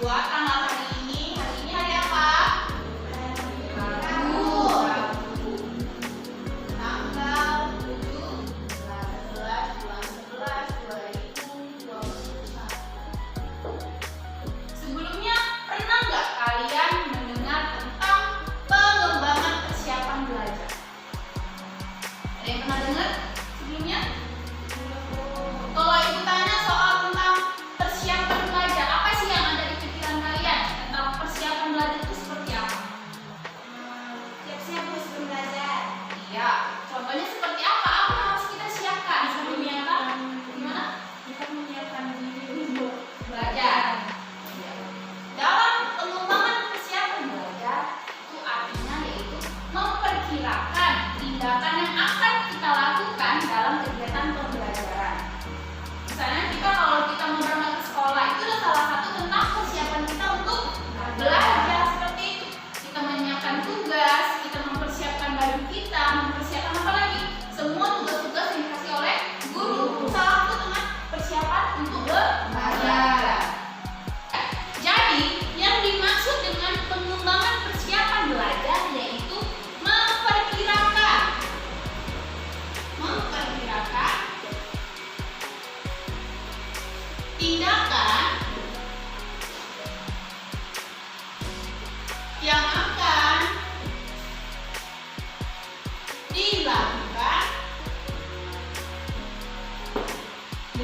buat tanggal hari ini. Hari ini hari apa? Rabu. Tanggal 7/11/2021. Sebelumnya pernah nggak kalian mendengar tentang pengembangan persiapan belajar? Ada yang pernah dengar sebelumnya? Kalau ibu tanya soal tentang persiapan belajar, apa sih yang ada di pikiran kalian tentang persiapan belajar itu seperti apa? Siap-siap sebelum belajar. Iya, contohnya seperti apa? Apa yang harus kita siapkan sebelumnya? Gimana? Kita menyiapkan diri untuk Belajar. Iya. Dalam pengembangan persiapan belajar itu artinya yaitu memperkirakan tindakan yang akan kita lakukan dalam kegiatan pembelajaran. Misalnya kalau kita mau berangkat ke sekolah, itu adalah salah satu tentang persiapan kita untuk belajar seperti itu. Kita menyiapkan tugas, kita mempersiapkan baju kita, mempersiapkan apa lagi? Semua tugas-tugas yang dikasih oleh guru. Salah satu tentang persiapan untuk belajar. Jadi, yang dimaksud dengan pengembangan persiapan belajar yaitu memperkirakan tindakan yang akan dilakukan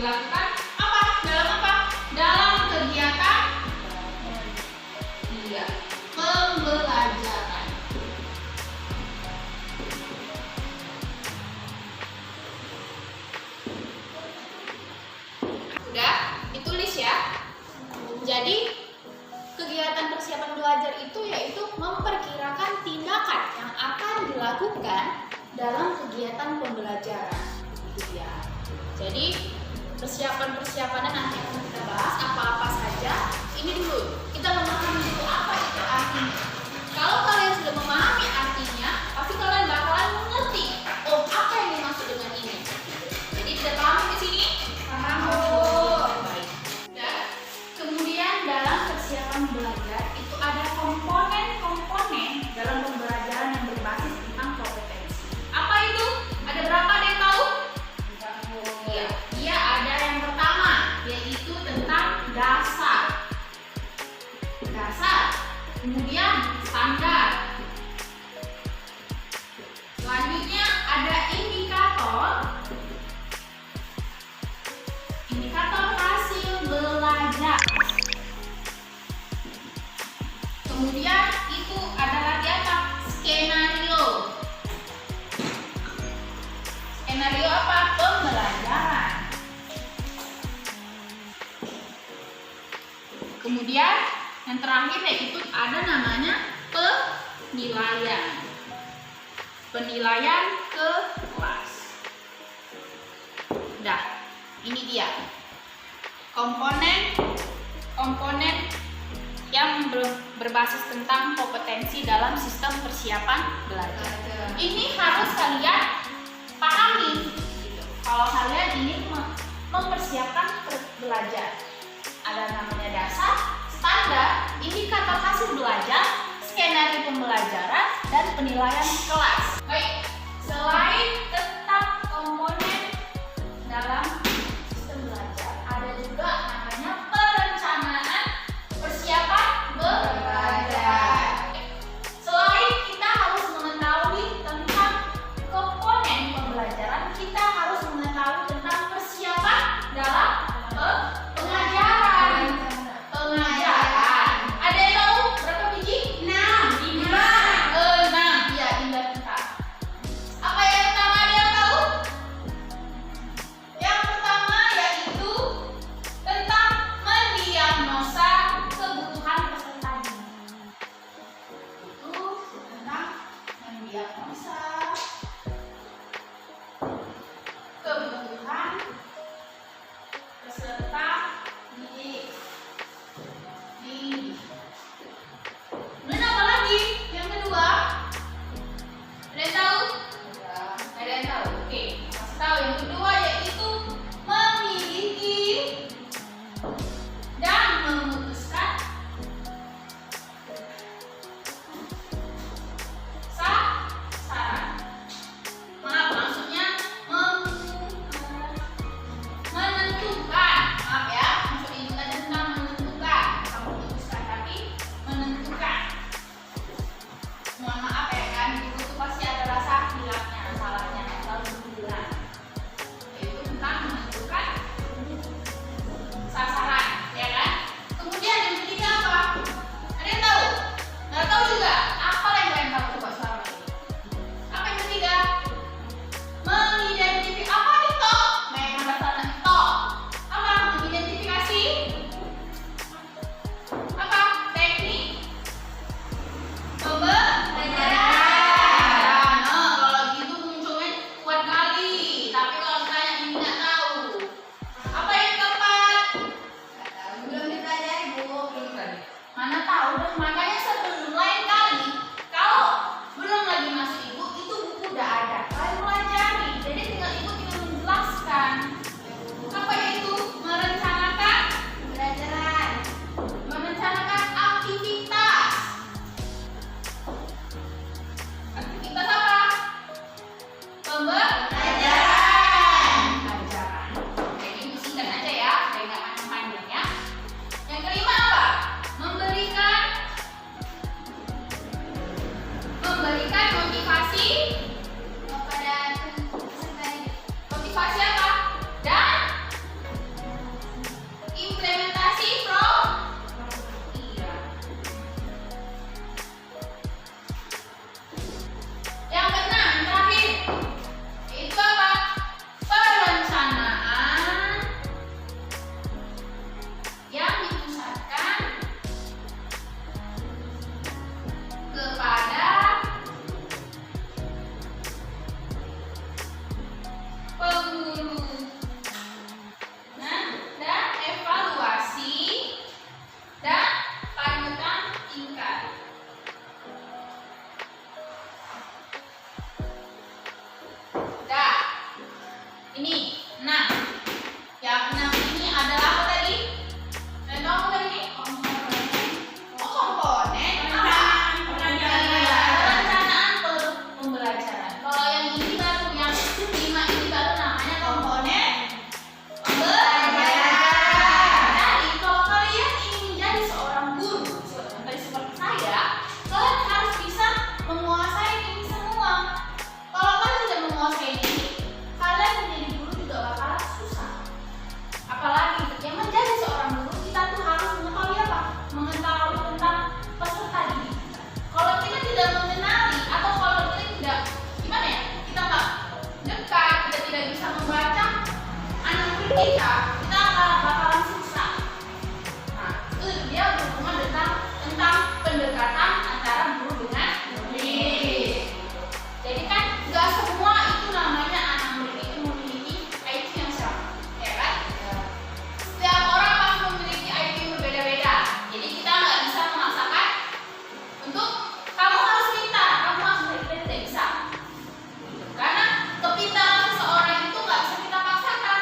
apa? Dalam apa? Dalam kegiatan pembelajaran. Udah ditulis ya. Jadi kegiatan persiapan belajar itu yaitu memperkirakan tindakan yang akan dilakukan dalam kegiatan pembelajaran. Gitu ya. Jadi persiapan-persiapannya nanti akan kita bahas apa-apa saja. Ini dulu kita memahami dulu apa itu artinya. Kalau kalian sudah memahami artinya, pasti kalian bakalan mengerti. Oh, apa yang dimaksud dengan ini? Jadi tidak paham di sini? paham, Bu. Baik. Dan kemudian dalam persiapan belajar itu ada komponen-komponen dalam pembelajaran yang berbasis tentang kompetensi. Apa itu? Ada berapa? Ada yang tahu? Iya. Dia ada yang pertama yaitu tentang dasar. Kemudian standar. Selanjutnya ada indikator hasil belajar. Kemudian itu ada lagi apa? Skenario apa? Pembelajaran. Kemudian yang terakhir yaitu ada namanya penilaian ke kelas. Dah, ini dia komponen yang berbasis tentang kompetensi dalam sistem persiapan belajar. Ini harus kalian pahami gitu. Kalau kalian ingin mempersiapkan belajar, ada namanya dasar, standar, indikator hasil belajar, skenario pembelajaran, dan penilaian kelas. Baik, selain tentang komponen dalam sistem belajar, ada juga namanya perencanaan persiapan belajar. Selain kita harus mengetahui tentang komponen pembelajaran, kita harus mengetahui tentang persiapan dalam pengajaran. Ada yang tahu berapa biji? 6. 6. Ya, Indah bentar. Pembelajaran. Jadi singkat aja ya, biar nggak panjang-panjang ya. Yang kelima apa? Memberikan motivasi Kepada peserta didik. motivasi apa? Dan implementasi from iya. Yang keenam, yang terakhir, itu apa? Perencanaan yang dipusatkan kepada pengurus dan evaluasi dan panutan tingkat. Dah. Ini 6. Yang 6 ini adalah apa tadi? Tahu apa tadi? Oh, komponen. Apa? Iya, perencanaan pembelajaran. Kalau yang ini baru, yang 5 ini baru namanya komponen pembelajaran. Jadi kalau kalian ingin menjadi seorang guru, seperti saya, kalian harus bisa menguasai ini semua. Kalau kalian tidak menguasai ini, kalian menjadi guru juga bakal susah. Apalagi yang menjadi seorang guru, kita tuh harus mengetahui apa? Mengetahui tentang peserta didik. Kalau kita tidak mengenali atau kalau kita tidak gimana ya? Kita nggak dekat, kita tidak bisa membaca anak murid kita bakalan susah. Nah, itu dia berhubungan tentang pendekatan antara guru dengan murid. Jadi kan nggak semua itu namanya anak murid itu memiliki IQ yang sama, ya kan? Setiap orang pasti memiliki IQ yang berbeda-beda. Jadi kita nggak bisa memaksakan untuk kamu harus pintar, kamu harus pintar, tidak bisa. Karena kepintaran seseorang itu nggak bisa kita paksakan.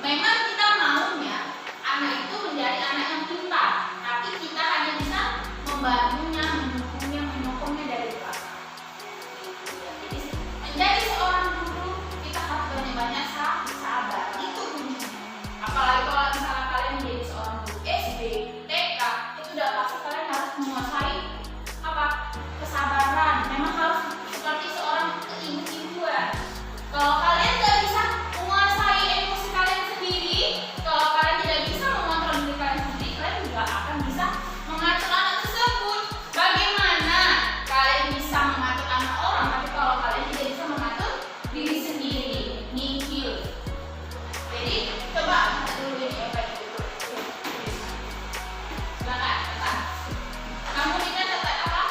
Memang kita maunya anak itu menjadi anak yang pintar, tapi kita hanya bisa membantunya, mendukungnya, menyokongnya dari belakang. Jadi menjadi seorang guru kita harus banyak-banyak sabar. Itu kuncinya. Apalagi kalau misalnya kalian menjadi seorang guru SD, TK, itu udah pasti kalian harus menguasai apa? Kesabaran. Memang harus seperti seorang ibu-ibuan. Kalau kalian tidak bisa menguasai emosi kalian sendiri, kalau kalian tidak bisa mengontrol diri kalian sendiri, kalian juga akan bisa mengatur anak tersebut. Bagaimana kalian bisa mengatur anak orang, tapi kalau kalian tidak bisa mengatur diri sendiri, nihil. Jadi coba kita dulu ini apa itu? Silakan, catat. Kamu ingat catat apa?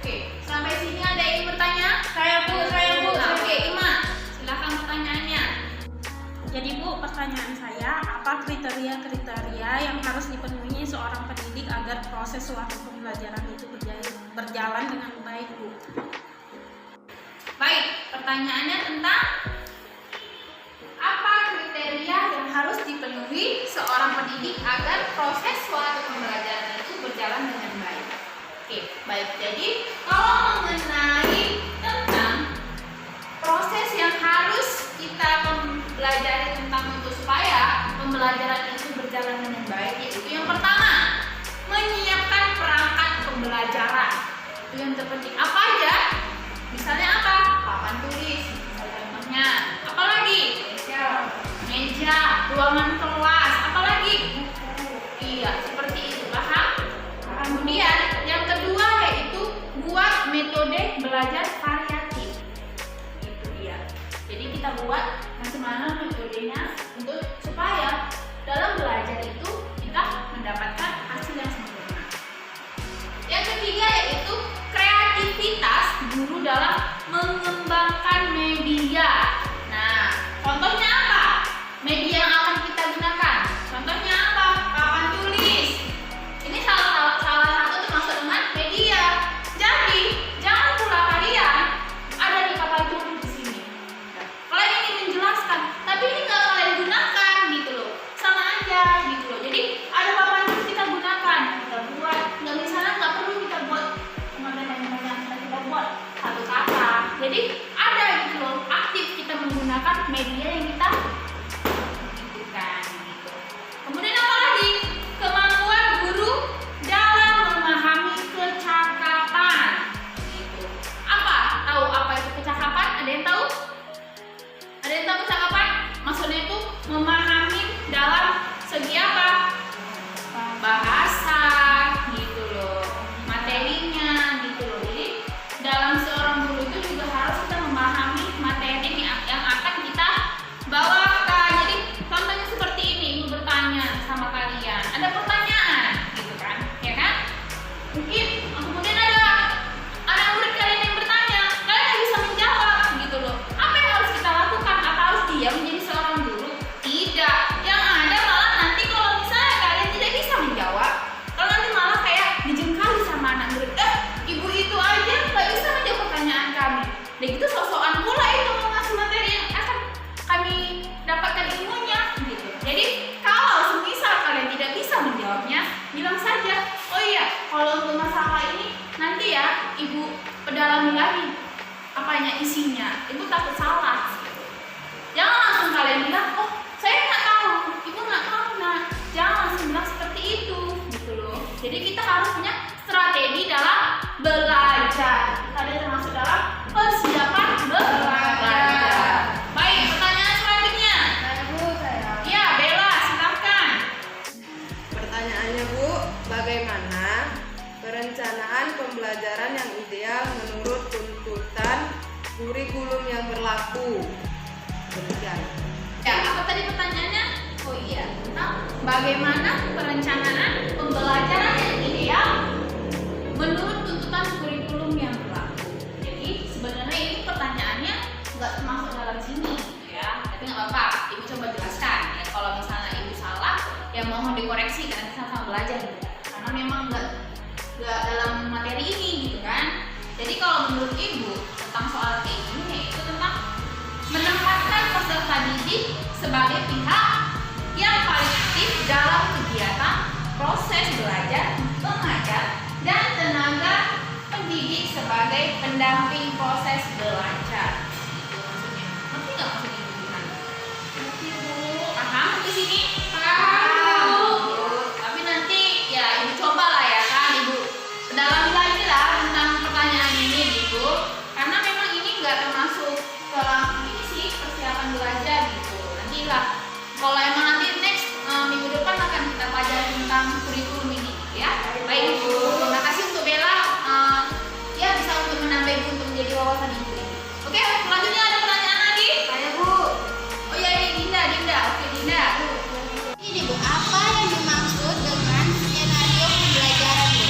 Oke, sampai sini ada yang ingin bertanya? Saya Bu. Nah, oke, Ima, silakan pertanyaannya. Jadi Bu, pertanyaan saya, apa kriteria-kriteria yang harus dipenuhi seorang pendidik agar proses suatu pembelajaran itu berjalan dengan baik, Bu? Baik, pertanyaannya tentang apa kriteria yang harus dipenuhi seorang pendidik agar proses suatu pembelajaran itu berjalan dengan baik. Oke, baik. Jadi kalau mengenai tentang proses yang harus kita pelajari tentang untuk supaya pembelajaran itu berjalan dengan baik, yaitu yang pertama, menyiapkan perangkat pembelajaran. Itu yang terpenting. Apa aja? Misalnya apa? Papan tulis, misalnya contohnya. Apalagi? Meja, ruangan kelas. Apalagi? Buku. Iya, seperti itu. Paham? Kemudian yang kedua yaitu buat metode belajar variatif. Itu dia. Jadi kita buat macam-macam metodenya untuk supaya dalam belajar itu kita mendapatkan hasil yang sempurna. Yang ketiga yaitu kreativitas guru dalam mengembangkan media. Nah, contohnya apa? Media yang akan kita gunakan. Contohnya apa? Papan tulis. Ini salah satu termasuk dengan media. Jadi, jangan pula kalian ada di papan tulis di sini. Kalian ingin menjelaskan, tapi ini nggak kalian gunakan gitu loh. Sama aja gitu loh. Jadi, ada papan tulis kita gunakan. Kita buat. Nggak misalnya nggak perlu kita buat. Cuma ada yang kita buat satu kata. jadi ada gitu loh, aktif kita menggunakan media yang kita butuhkan gitu. Kemudian apa lagi? Kemampuan guru dalam memahami kecakapan gitu. Apa? Tahu apa itu kecakapan? Ada yang tahu? Ada yang tahu kecakapan? Maksudnya itu memahami dalam segi apa? Bahasa gitu loh, materinya gitu loh. Jadi dalam seorang guru itu juga harus kita memahami materi yang akan kita bawakan. Jadi contohnya seperti ini, ibu bertanya sama kalian, ada pertanyaan gitu kan, ya kan? Mungkin kemudian ada anak murid kalian yang bertanya, kalian nggak bisa menjawab gitu loh. Apa yang harus kita lakukan? Apa harus diam menjadi seorang guru? Tidak. Yang ada malah nanti kalau misalnya kalian tidak bisa menjawab, kalau nanti malah kayak dijengkali sama anak murid, ibu itu aja nggak bisa menjawab pertanyaan kami. Dan itu sok-sokan pula itu mau ngasih materi yang akan kami dapatkan ilmunya gitu. Jadi kalau semisal kalian tidak bisa menjawabnya, bilang saja, oh iya, kalau untuk masalah ini nanti ya ibu pedalami lagi apanya isinya, ibu takut salah gitu. Jangan langsung kalian bilang, oh saya nggak tahu, ibu nggak tahu. Nah, jangan langsung bilang seperti itu gitu loh. Jadi kita harus punya strategi dalam belajar. Tadi termasuk dalam persiapan belajar. Baik, pertanyaan selanjutnya. Saya Bu, saya. Ya, Bella, silakan. Pertanyaannya Bu, bagaimana perencanaan pembelajaran yang ideal menurut tuntutan kurikulum yang berlaku? Demikian. Ya, apa tadi pertanyaannya? Oh iya, tentang bagaimana perencanaan pembelajaran yang ideal menurut tuntutan kurikulum yang berlaku. Jadi sebenarnya ini pertanyaannya nggak termasuk dalam sini, gitu ya. Tapi nggak apa-apa, ibu coba jelaskan. Ya, kalau misalnya ibu salah, ya mohon dikoreksi karena kita sama belajar, gitu. Karena memang nggak dalam materi ini, gitu kan. Jadi kalau menurut ibu tentang soal kayak gini, itu tentang menempatkan peserta didik sebagai pihak yang paling aktif dalam kegiatan proses belajar, mengajar, dan tenaga pendidik sebagai pendamping proses belajar. Itu maksudnya. Ngerti nggak maksudnya itu gimana? Ngerti Bu. Paham di sini? Paham Bu. Tapi nanti ya ibu coba lah ya kan, ibu pedalami lagi lah tentang pertanyaan ini gitu. Karena memang ini nggak termasuk dalam ini sih persiapan belajar gitu. Nanti lah kalau emang nanti next minggu depan akan kita pelajari tentang kurikulum ini gitu ya. Baik Ibu, terima kasih untuk Bella ya bisa untuk menambah Ibu untuk menjadi wawasan Ibu ini. Oke, selanjutnya ada pertanyaan lagi? Saya Bu. Oh iya, Dinda. Oke, Dinda. Ini Bu, apa yang dimaksud dengan skenario pembelajaran Bu?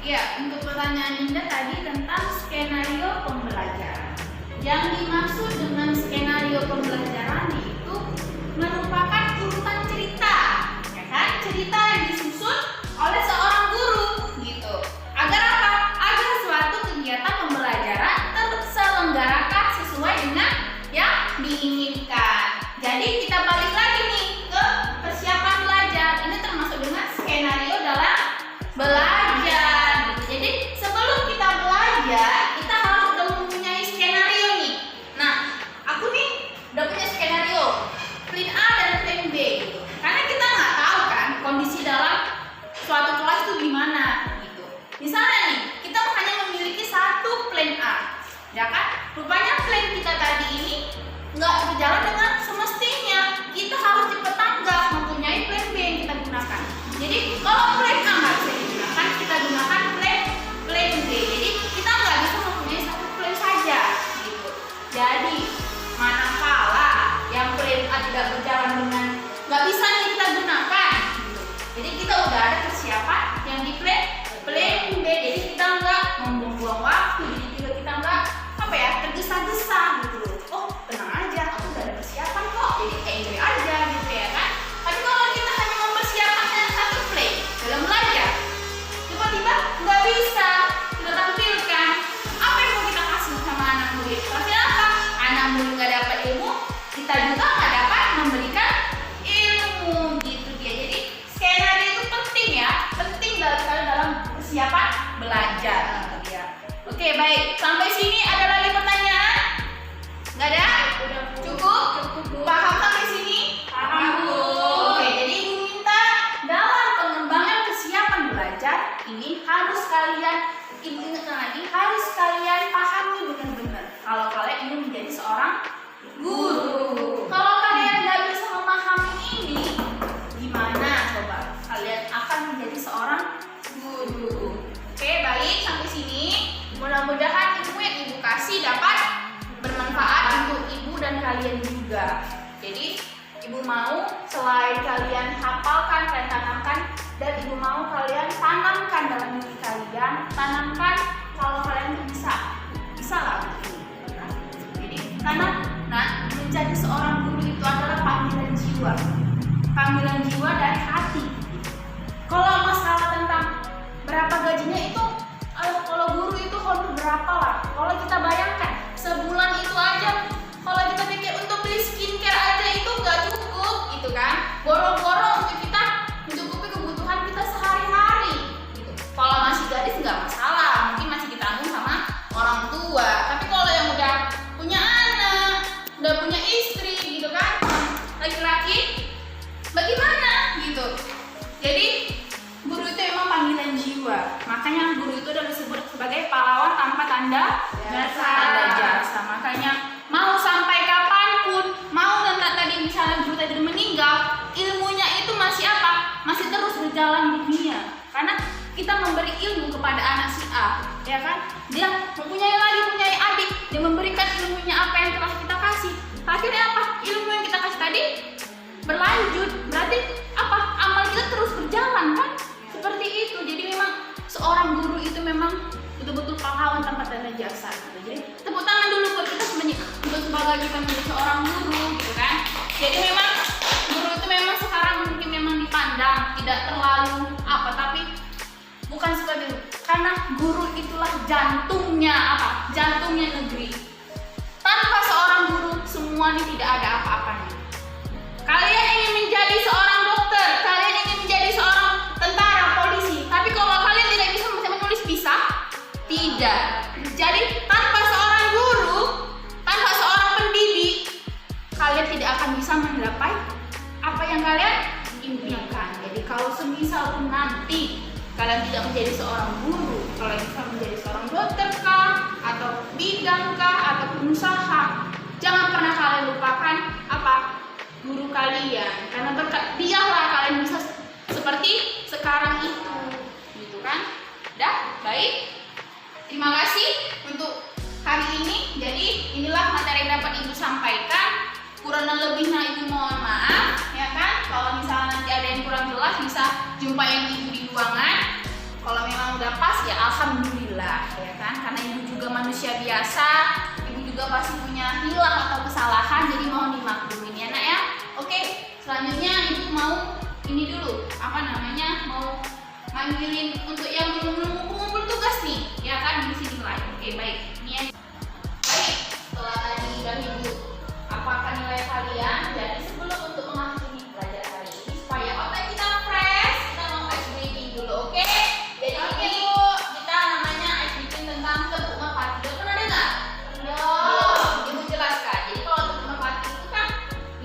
Iya, untuk pertanyaan Dinda tadi tentang skenario pembelajaran. Yang dimaksud dengan skenario pembelajaran itu merupakan urutan cerita, ya kan? Cerita yang disusun oleh seorang guru gitu. Agar apa? Agar suatu kegiatan pembelajaran terselenggarakan sesuai dengan yang diinginkan. Jadi kita balik lagi nih ke persiapan belajar. Ini termasuk dengan skenario dalam belajar gitu. Jadi sebelum kita belajar, kita harus udah mempunyai skenario nih. Nah, aku nih udah punya skenario plan A dan plan B gitu. Karena kita nggak tahu kan kondisi dalam suatu kelas itu gimana gitu. Misalnya nih, kita hanya memiliki satu plan A, ya kan? Rupanya plan kita tadi ini nggak berjalan dengan semestinya. Kita harus cepat tanggap mempunyai plan B yang kita gunakan. Jadi kalau plan A nggak bisa digunakan, kita gunakan plan B. Jadi kita nggak bisa mempunyai satu plan saja gitu. Jadi manakala yang plan A tidak berjalan dengan nggak bisa nih kita gunakan gitu. Jadi kita udah ada persiapan yang di plan B. Jadi kita nggak membuang waktu. Jadi juga kita nggak tergesa-gesa gitu loh. Oh tenang aja, aku udah ada persiapan kok. Jadi enjoy aja gitu ya kan. Tapi kalau kita hanya mempersiapkan satu plan dalam belajar, tiba-tiba nggak bisa kita tampilkan apa yang mau kita kasih sama anak murid. Pasti apa? Anak murid nggak dapat ilmu, kita juga nggak dapat memberikan ilmu gitu dia. Jadi skenario itu penting ya, penting dalam persiapan belajar gitu ya. Oke baik, sampai sini ada lagi pertanyaan? dan kalian juga. Jadi ibu mau selain kalian hafalkan, kalian tanamkan, dan ibu mau kalian tanamkan dalam diri kalian, tanamkan kalau kalian bisa lah begini. Jadi karena menjadi seorang guru itu adalah panggilan jiwa dari hati. Kalau masalah tentang berapa gajinya itu, kalau guru itu honor berapa lah. Kalau kita bayangkan sebulan itu aja, kalau kita pikir untuk beli skincare aja itu nggak cukup, gitu kan? Boro-boro untuk kita mencukupi kebutuhan kita sehari-hari. Gitu. Kalau masih gadis nggak masalah, mungkin masih ditanggung sama orang tua. Tapi kalau yang udah punya anak, udah punya istri, gitu kan? Laki-laki, bagaimana? Gitu. Jadi guru itu memang panggilan jiwa. Makanya guru itu adalah disebut sebagai pahlawan tanpa tanda jasa. Makanya mau sampai kapanpun, mau tadi misalnya guru tadi meninggal, ilmunya itu masih apa? Masih terus berjalan di dunia. Karena kita memberi ilmu kepada anak si A, ya kan? Dia mempunyai adik, dia memberikan ilmunya apa yang telah kita kasih. Akhirnya apa? Ilmu yang kita kasih tadi berlanjut. Berarti apa? Amal kita terus berjalan kan? Seperti itu. Jadi memang seorang guru itu memang betul-betul pahlawan tanpa tanda jasa. Gitu. Jadi tepuk tangan dulu buat kita untuk sebagai kita menjadi seorang guru, gitu kan? Jadi memang guru itu memang sekarang mungkin memang dipandang tidak terlalu apa, tapi bukan seperti itu. Karena guru itulah jantungnya apa? Jantungnya negeri. Tanpa seorang guru semua ini tidak ada apa-apanya. Kalian ingin menjadi seorang dokter, kalian ingin menjadi seorang tentara, polisi, tapi kalau kalian tidak bisa membaca menulis, bisa? Tidak. Jadi tanpa seorang guru, tanpa seorang pendidik, kalian tidak akan bisa menggapai apa yang kalian impikan. Jadi kalau semisal nanti kalian tidak menjadi seorang guru, kalian bisa menjadi seorang dokter kah, atau bidang kah, atau pengusaha, jangan pernah kalian lupakan apa? Guru kalian, karena berkat dialah kalian bisa seperti sekarang itu, gitu kan? Dah, baik. Terima kasih untuk hari ini. Jadi inilah materi yang dapat ibu sampaikan. Kurang lebihnya ibu mohon maaf, ya kan? Kalau misalnya nanti ada yang kurang jelas bisa jumpa yang ibu di ruangan. Kalau memang udah pas ya alhamdulillah, ya kan? Karena ibu juga manusia biasa, ibu juga pasti punya hilang atau kesalahan, jadi mohon dimaklumin ya nak ya. Oke, selanjutnya ibu mau ini dulu, mau manggilin untuk yang belum ngumpul tugas nih, ya kan, di sini mulai. Oke, baik. Ini ya. Baik, setelah tadi udah ibu apakah nilai kalian, jadi sebelum untuk mengakhiri pelajaran hari ini supaya otak kita fresh, kita mau ice breaking dulu, oke? Jadi ini kita namanya ice breaking tentang tepuk merpati. Udah pernah dengar? Belum. Ibu jelaskan. Jadi kalau tepuk merpati itu kan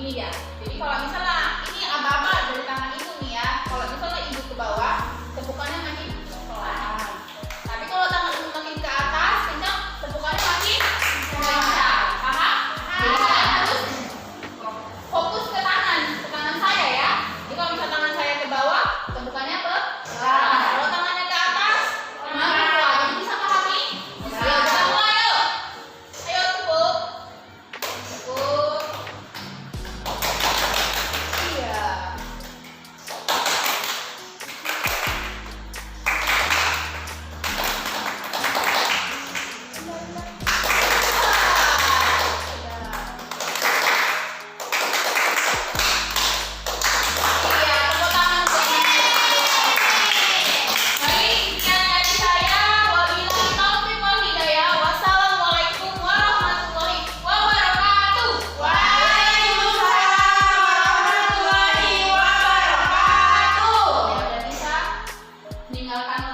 ini ya. Jadi kalau misalnya ini aba-aba dari tangan ibu nih ya, kalau misalnya ibu ke bawah, tepukannya makin pelan. Tapi kalau tangan ibu makin ke atas, kencang, tepukannya makin kencang. Paham? Jadi kalian harus fokus ke tangan saya ya. Jadi kalau misalnya tangan saya ke bawah, tepukannya pelan. Kalau tangannya ke atas, makin pelan. Jadi bisa pahami? Ayo kita mulai yuk. Ayo tepuk. Tepuk. Iya. Meninggalkan